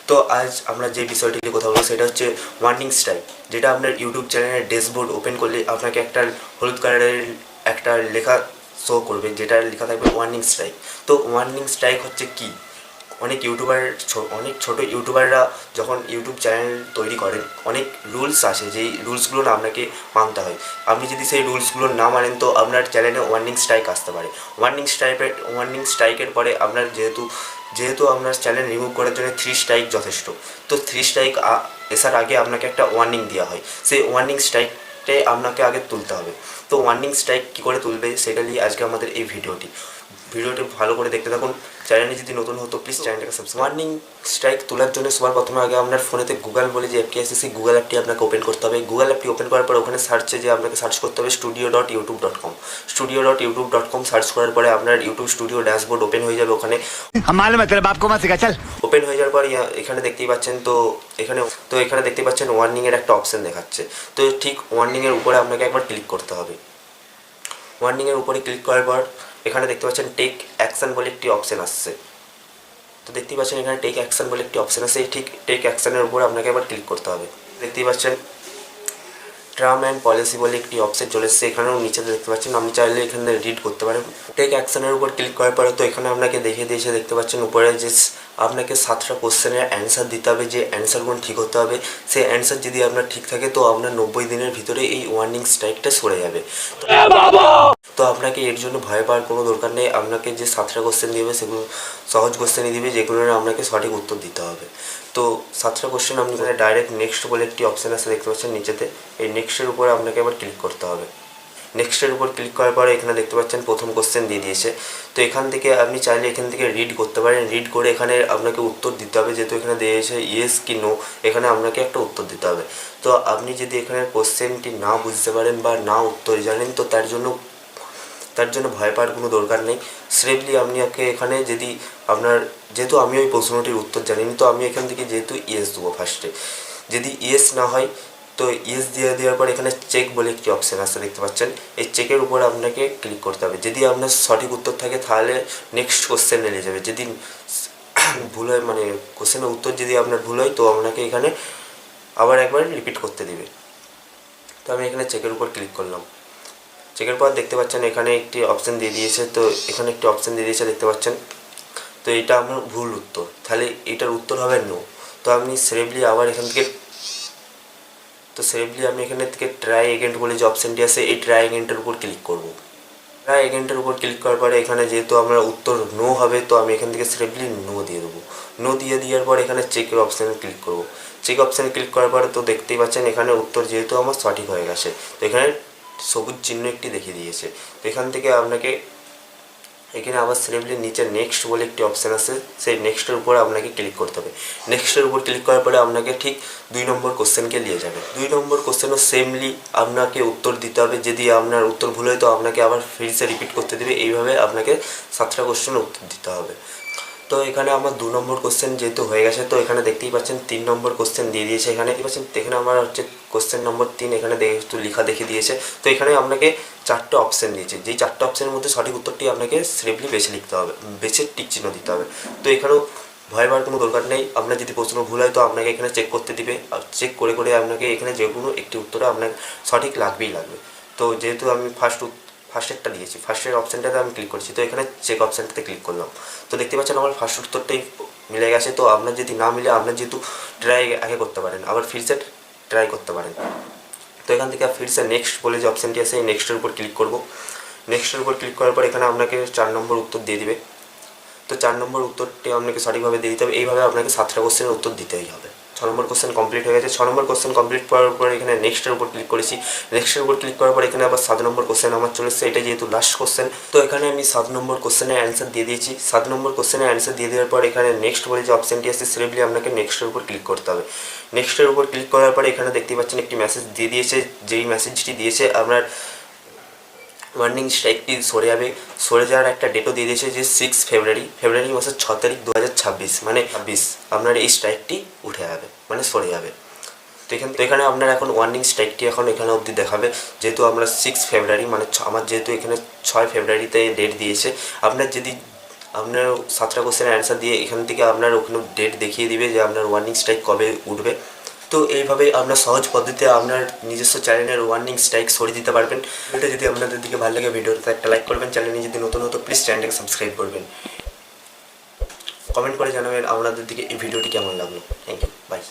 তো আজ আমরা যে বিষয়টি নিয়ে কথা বলবো সেটা হচ্ছে ওয়ার্নিং স্ট্রাইক, যেটা আপনার ইউটিউব চ্যানেলের ড্যাশবোর্ড ওপেন করলে আপনাকে একটা হলুদ কালারের একটা লেখা শো করবে, যেটা লেখা থাকবে ওয়ার্নিং স্ট্রাইক। তো ওয়ার্নিং স্ট্রাইক হচ্ছে কি, অনেক ছোট ইউটিউবাররা যখন ইউটিউব চ্যানেল তৈরি করেন অনেক রুলস আসে, যেই রুলসগুলো না আপনাকে মানতে হয়। আপনি যদি সেই রুলসগুলো না মানেন তো আপনার চ্যানেলে ওয়ার্নিং স্ট্রাইক আসতে পারে। ওয়ার্নিং স্ট্রাইকের পরে আপনার যেহেতু আপনার চ্যানেল রিমুভ করার জন্য 3 স্ট্রাইক যথেষ্ট। তো 3 স্ট্রাইক আসার আগে আপনাকে একটা ওয়ার্নিং দেওয়া হয়, সেই ওয়ার্নিং স্ট্রাইকটাই আপনাকে আগে তুলতে হবে। তো ওয়ার্নিং স্ট্রাইক কী করে তুলবে সেটা নিয়ে আজকে আমাদের এই ভিডিওটি ভালো করে দেখতে থাকুন। চ্যানেলে যদি নতুন হতো প্লিজ চ্যানেলটাকে সাবস্ক্রাইব। ওয়ার্নিং স্ট্রাইক তোলার জন্য সবার প্রথমে আগে আপনার ফোনেতে গুগল বলে যে অ্যাপটি আছে, সেই গুগল অ্যাপটি আপনাকে ওপেন করতে হবে। গুগল অ্যাপটি ওপেন করার পর ওখানে আপনাকে সার্চ করতে হবে studio.youtube.com। studio.youtube.com সার্চ করার পরে আপনার ইউটিউব স্টুডিও ড্যাশবোর্ড ওপেন হয়ে যাবে। ওখানে ওপেন হয়ে যাওয়ার পর এখানে দেখতেই পাচ্ছেন, এখানে দেখতে পাচ্ছেন ওয়ার্নিংয়ের একটা অপশন দেখাচ্ছে। তো ঠিক ওয়ার্নিংয়ের উপরে আপনাকে একবার ক্লিক করতে হবে। ওয়ার্নিংয়ের উপরে ক্লিক করার পর এখানে দেখতে পাচ্ছেন টেক অ্যাকশন বলে একটি অপশন আসছে। তো দেখতেই পাচ্ছেন এখানে টেক অ্যাকশন বলে একটি অপশন আছে, ঠিক টেক অ্যাকশনের উপর আপনাকে আবার ক্লিক করতে হবে। দেখতেই পাচ্ছেন টার্ম অ্যান্ড পলিসি বলে একটি অপশন চলে এসেছে, এখানেও নিচে দেখতে পাচ্ছেন। আপনি চাইলে এখানে রিড করতে পারেন। টেক অ্যাকশনের উপর ক্লিক করার পরে তো এখানে আপনাকে দেখিয়ে দিয়েছে, দেখতে পাচ্ছেন উপরে যে আপনাকে 7টা কোশ্চেনের অ্যান্সার দিতে হবে, যে অ্যান্সারগুলো ঠিক হতে হবে। সেই অ্যান্সার যদি আপনার ঠিক থাকে তো আপনার 90 দিনের ভিতরে এই ওয়ার্নিং স্ট্রাইকটা সরে যাবে। তো আপনাকে এর জন্য ভয় পাওয়ার কোনো দরকার নেই। আপনাকে যে 7টা কোশ্চেন দেবে সেগুলো সহজ কোশ্চেনই দিবে, যেগুলোর আপনাকে সঠিক উত্তর দিতে হবে। তো 7টা কোশ্চেন আপনি ডাইরেক্ট নেক্সট বলে একটি অপশান আছে, দেখতে পাচ্ছেন নিচেতে। এই নেক্সটের উপরে আপনাকে আবার ক্লিক করতে হবে। নেক্সটের উপর ক্লিক করার পরে এখানে দেখতে পাচ্ছেন প্রথম কোশ্চেন দিয়ে দিয়েছে। তো এখান থেকে আপনি চাইলে এখান থেকে রিড করতে পারেন। রিড করে এখানে আপনাকে উত্তর দিতে হবে, যেহেতু এখানে দিয়েছে ইয়েস কি নো, এখানে আপনাকে একটা উত্তর দিতে হবে। তো আপনি যদি এখানে কোশ্চেনটি না বুঝতে পারেন বা না উত্তর জানেন তো তার জন্য ভয় পাওয়ার কোনো দরকার নেই। সেফলি আপনাকে এখানে যদি যেহেতু আমি ওই প্রশ্নটির উত্তর জানিনি তো আমি এখান থেকে যেহেতু ইয়েস দেবো ফার্স্টে। যদি ইয়েস না হয় তো ইয়েস দেওয়ার পর এখানে চেক বলে একটি অপশান আসছে, দেখতে পাচ্ছেন। এই চেকের উপর আপনাকে ক্লিক করতে হবে। যদি আপনার সঠিক উত্তর থাকে তাহলে নেক্সট কোশ্চেন নিয়ে যাবে। যদি ভুল হয়, মানে কোশ্চেনের উত্তর যদি আপনার ভুল হয় তো আপনাকে এখানে আবার একবার রিপিট করতে দেবে। তো আমি এখানে চেকের উপর ক্লিক করলাম। চেকের পর দেখতে পাচ্ছেন এখানে একটি অপশান দিয়ে দিয়েছে, তো এখানে একটি অপশান দিয়ে দিয়েছে, দেখতে পাচ্ছেন। তো এটা আমার ভুল উত্তর, তাহলে এটার উত্তর হবে নো। তো আপনি সেফলি আবার এখান থেকে আমি এখানে থেকে ট্রাই এগেন্ট বলে যে অপশানটি আছে, এই ট্রাই এগেন্টের উপর ক্লিক করব। ট্রাই এগেন্টের উপর ক্লিক করার পরে এখানে যেহেতু আমার উত্তর নো হবে তো আমি এখান থেকে সেফলি নো দিয়ে দেবো। নো দেওয়ার পর এখানে চেকের অপশানে ক্লিক করব। চেক অপশানে ক্লিক করার পরে তো দেখতেই পাচ্ছেন এখানে উত্তর যেহেতু আমার সঠিক হয়ে গেছে, তো এখানে সবুজ চিহ্ন একটি দেখিয়ে দিয়েছে। তো এখান থেকে আপনাকে এখানে আবার সেফলি নিচে নেক্সট বলে একটি অপশান আছে, সেই নেক্সটের উপর আপনাকে ক্লিক করতে হবে। নেক্সটের উপর ক্লিক করার পরে আপনাকে ঠিক 2 নম্বর কোশ্চেনকে নিয়ে যাবে। 2 নম্বর কোশ্চেনও সেমলি আপনাকে উত্তর দিতে হবে। যদি আপনার উত্তর ভুল হয় তো আপনাকে আবার ফিরসে রিপিট করতে দেবে। এইভাবে আপনাকে 7টা কোশ্চেনের উত্তর দিতে হবে। তো এখানে আমার 2 নম্বর কোশ্চেন যেহেতু হয়ে গেছে তো এখানে দেখতেই পাচ্ছেন 3 নম্বর কোশ্চেন দিয়ে দিয়েছে। এখানে দেখতে পাচ্ছেন এখানে আমার হচ্ছে কোশ্চেন নম্বর 3 এখানে একটু লেখা দেখিয়ে দিয়েছে। তো এখানে আপনাকে 4টে অপশান দিয়েছে, যেই 4টে অপশানের মধ্যে সঠিক উত্তরটি আপনাকে সেফলি বেছে লিখতে হবে, বেছে টিক চিহ্ন দিতে হবে। তো এখানেও ভয় পাওয়ার কোনো দরকার নেই। আপনার যদি প্রশ্ন ভুল হয় তো আপনাকে এখানে চেক করতে দিবে, আর চেক করে আপনাকে এখানে যে কোনো একটি উত্তরে আপনার সঠিক লাগবেই লাগবে। তো যেহেতু আমি ফার্স্টেরটা দিয়েছি, ফার্স্টের অপশানটাতে আমি ক্লিক করছি, তো এখানে চেক অপশানটাতে ক্লিক করলাম। তো দেখতে পাচ্ছেন আমার ফার্স্ট উত্তরটাই মিলে গেছে। তো আপনার যদি না মিলে আপনার যেহেতু ট্রাই আগে করতে পারেন, আবার ফিরসে ট্রাই করতে পারেন। তো এখান থেকে ফিরসে নেক্সট বলে যে অপশানটি আছে এই নেক্সটের উপর ক্লিক করব। নেক্সটের উপর ক্লিক করার পর এখানে আপনাকে 4 নম্বর উত্তর দিয়ে দিবে। তো 4 নম্বর উত্তরটি আপনাকে সঠিকভাবে দিয়ে দিতে হবে। এইভাবে আপনাকে 7টা কোশ্চেনের উত্তর দিতেই হবে। 6 নম্বর কোশ্চেন কমপ্লিট হয়ে গেছে। 6 নম্বর কোশ্চেন কমপ্লিট করার পর এখানে নেক্সটের উপর ক্লিক করেছি। নেক্সটের উপর ক্লিক করার পর এখানে আবার 7 নম্বর কোশ্চেন আমার চলে এসেছে, এটা যেহেতু লাস্ট কোশ্চেন তো এখানে আমি 7 নম্বর কোশ্চেনের অ্যান্সার দিয়ে দিয়েছি। 7 নম্বর কোশ্চেনের অ্যান্সার দিয়ে দেওয়ার পর এখানে নেক্সট বলে যে অপশানটি আছে সেফলি আপনাকে নেক্সটের উপর ক্লিক করতে হবে। নেক্সটের উপর ক্লিক করার পরে এখানে দেখতে পাচ্ছেন একটি মেসেজ দিয়ে দিয়েছে, যেই মেসেজটি দিয়েছে আপনার ওয়ার্নিং স্ট্রাইকটি সরে যাওয়ার একটা ডেটও দিয়ে দিয়েছে, যে 6 ফেব্রুয়ারি মাসের 6 তারিখ 2026, মানে 26 আপনার এই স্ট্রাইকটি উঠে যাবে, মানে সরে যাবে। তো এখানে আপনার এখন ওয়ার্নিং স্ট্রাইকটি এখানে অবধি দেখাবে, যেহেতু আমরা 6 ফেব্রুয়ারি মানে আমার যেহেতু এখানে 6 ফেব্রুয়ারিতে ডেট দিয়েছে। আপনার যদি আপনার 7টা কোশ্চেনের অ্যান্সার দিয়ে এখান থেকে আপনার ওখানে ডেট দেখিয়ে দিবে যে আপনার ওয়ার্নিং স্ট্রাইক কবে উঠবে। তো এইভাবে আপনার সহজ পদ্ধতিতে আপনার নিজস্ব চ্যানেলের ওয়ার্নিং স্ট্রাইক সরিয়ে দিতে পারবেন। এটা যদি আপনাদের দিকে ভালো লাগে ভিডিওতে একটা লাইক করবেন, চ্যানেলে যদি নতুন হতো প্লিজ চ্যানেলটাকে সাবস্ক্রাইব করবেন, কমেন্ট করে জানাবেন আপনাদের দিকে এই ভিডিওটি কেমন লাগলো। Thank you, by.